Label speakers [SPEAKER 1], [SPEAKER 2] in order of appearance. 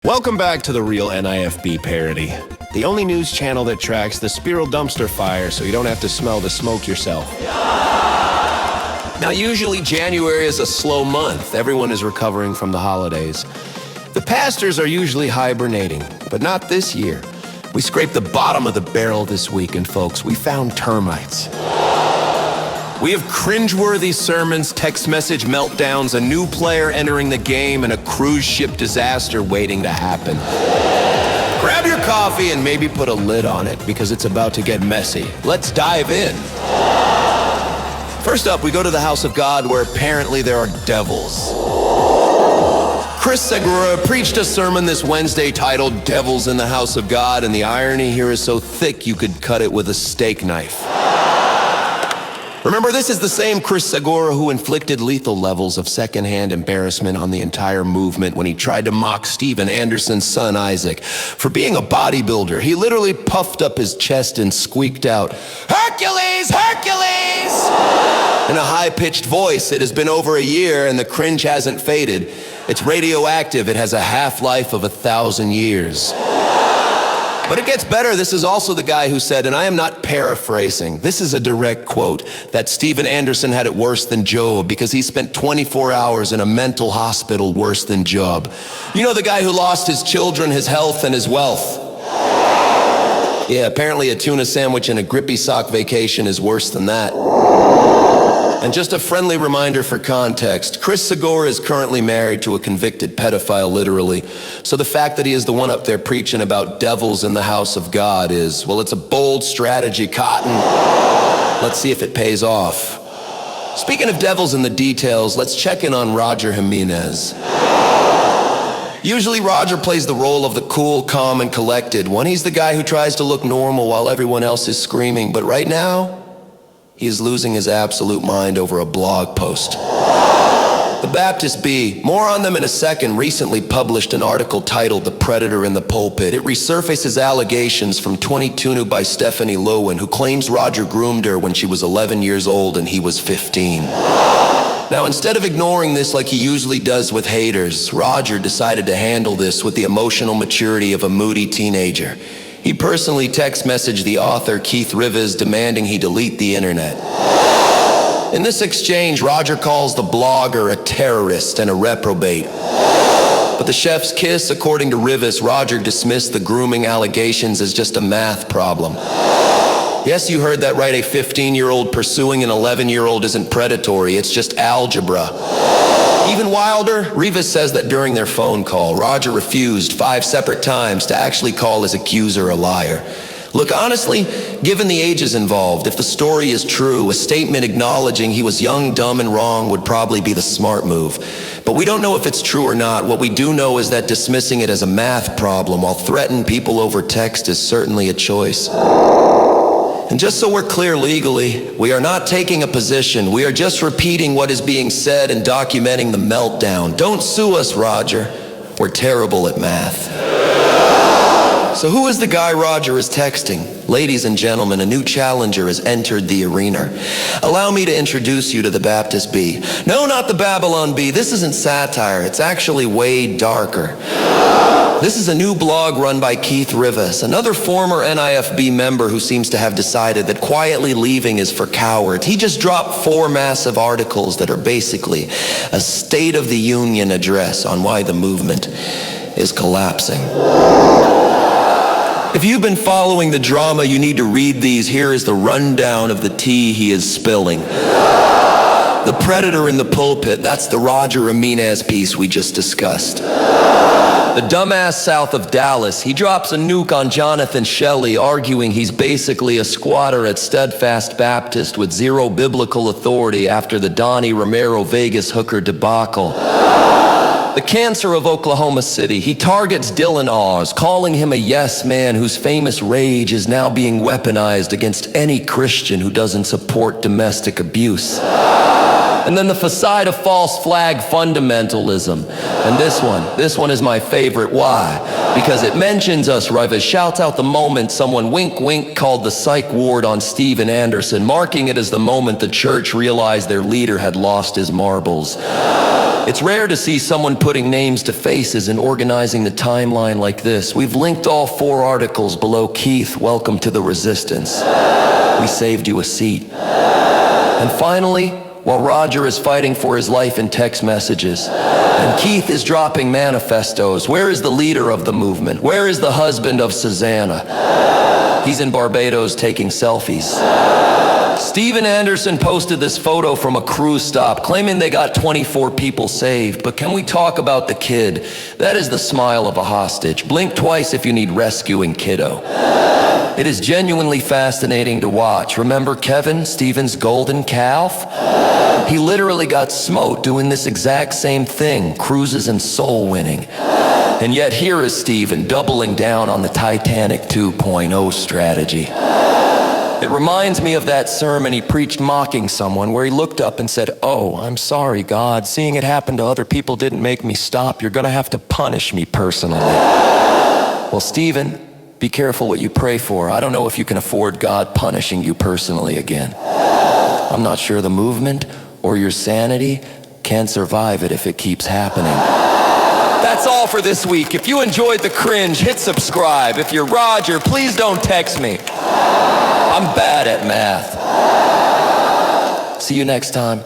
[SPEAKER 1] Welcome back to the Real NIFB Parody, the only news channel that tracks the spiral dumpster fire so you don't have to smell the smoke yourself. Now, usually January is a slow month. Everyone is recovering from the holidays. The pastors are usually hibernating, but not this year. We scraped the bottom of the barrel this week, and folks, we found termites. We have cringeworthy sermons, text message meltdowns, a new player entering the game, and a cruise ship disaster waiting to happen. Grab your coffee and maybe put a lid on it, because it's about to get messy. Let's dive in. First up, we go to the house of God, where apparently there are devils. Chris Segura preached a sermon this Wednesday titled "Devils in the House of God," and the irony here is so thick you could cut it with a steak knife. Remember, this is the same Chris Segura who inflicted lethal levels of secondhand embarrassment on the entire movement when he tried to mock Steven Anderson's son Isaac for being a bodybuilder. He literally puffed up his chest and squeaked out, "Hercules, Hercules!" in a high-pitched voice. It has been over a year and the cringe hasn't faded. It's radioactive. It has a half-life of 1,000 years. But it gets better. This is also the guy who said, and I am not paraphrasing, this is a direct quote, that Steven Anderson had it worse than Job because he spent 24 hours in a mental hospital worse than Job. You know, the guy who lost his children, his health, and his wealth. Yeah, apparently a tuna sandwich and a grippy sock vacation is worse than that. And just a friendly reminder for context, Chris Segura is currently married to a convicted pedophile, literally. So the fact that he is the one up there preaching about devils in the house of God is, well, it's a bold strategy, Cotton. Let's see if it pays off. Speaking of devils in the details, let's check in on Roger Jimenez. Usually Roger plays the role of the cool, calm, and collected one. He's the guy who tries to look normal while everyone else is screaming, but right now, he is losing his absolute mind over a blog post. The Baptist Bee, more on them in a second, recently published an article titled "The Predator in the Pulpit." It resurfaces allegations from 22 by Stephanie Lowen, who claims Roger groomed her when she was 11 years old and he was 15. Now, instead of ignoring this like he usually does with haters, Roger decided to handle this with the emotional maturity of a moody teenager. He personally text messaged the author, Keith Rivas, demanding he delete the internet. In this exchange, Roger calls the blogger a terrorist and a reprobate. But the chef's kiss, according to Rivas, Roger dismissed the grooming allegations as just a math problem. Yes, you heard that right, a 15-year-old pursuing an 11-year-old isn't predatory, it's just algebra. Even wilder, Rivas says that during their phone call, Roger refused 5 separate times to actually call his accuser a liar. Look, honestly, given the ages involved, if the story is true, a statement acknowledging he was young, dumb, and wrong would probably be the smart move. But we don't know if it's true or not. What we do know is that dismissing it as a math problem while threatening people over text is certainly a choice. And just so we're clear legally, we are not taking a position. We are just repeating what is being said and documenting the meltdown. Don't sue us, Roger. We're terrible at math. So who is the guy Roger is texting? Ladies and gentlemen, a new challenger has entered the arena. Allow me to introduce you to the Baptist Bee. No, not the Babylon Bee. This isn't satire. It's actually way darker. This is a new blog run by Keith Rivas, another former NIFB member who seems to have decided that quietly leaving is for cowards. He just dropped 4 massive articles that are basically a State of the Union address on why the movement is collapsing. If you've been following the drama, you need to read these. Here is the rundown of the tea he is spilling. The Predator in the Pulpit, that's the Roger Jimenez piece we just discussed. The dumbass south of Dallas, he drops a nuke on Jonathan Shelley, arguing he's basically a squatter at Steadfast Baptist with zero biblical authority after the Donnie Romero Vegas hooker debacle. The cancer of Oklahoma City, he targets Dylan Oz, calling him a yes man whose famous rage is now being weaponized against any Christian who doesn't support domestic abuse. And then the facade of false flag fundamentalism. And this one is my favorite. Why? Because it mentions us, Rivas shouts out the moment someone wink wink called the psych ward on Steven Anderson, marking it as the moment the church realized their leader had lost his marbles. It's rare to see someone putting names to faces and organizing the timeline like this. We've linked all 4 articles below. Keith, welcome to the resistance. We saved you a seat. And finally, while Roger is fighting for his life in text messages, and Keith is dropping manifestos, where is the leader of the movement? Where is the husband of Susanna? He's in Barbados taking selfies. Steven Anderson posted this photo from a cruise stop, claiming they got 24 people saved. But can we talk about the kid? That is the smile of a hostage. Blink twice if you need rescuing, kiddo. It is genuinely fascinating to watch. Remember Kevin, Steven's golden calf? He literally got smote doing this exact same thing, cruises and soul winning. And yet here is Steven doubling down on the Titanic 2.0 strategy. It reminds me of that sermon he preached mocking someone, where he looked up and said, "Oh, I'm sorry, God. Seeing it happen to other people didn't make me stop. You're gonna have to punish me personally." Well, Steven, be careful what you pray for. I don't know if you can afford God punishing you personally again. I'm not sure the movement or your sanity can survive it if it keeps happening. That's all for this week. If you enjoyed the cringe, hit subscribe. If you're Roger, please don't text me. I'm bad at math. See you next time.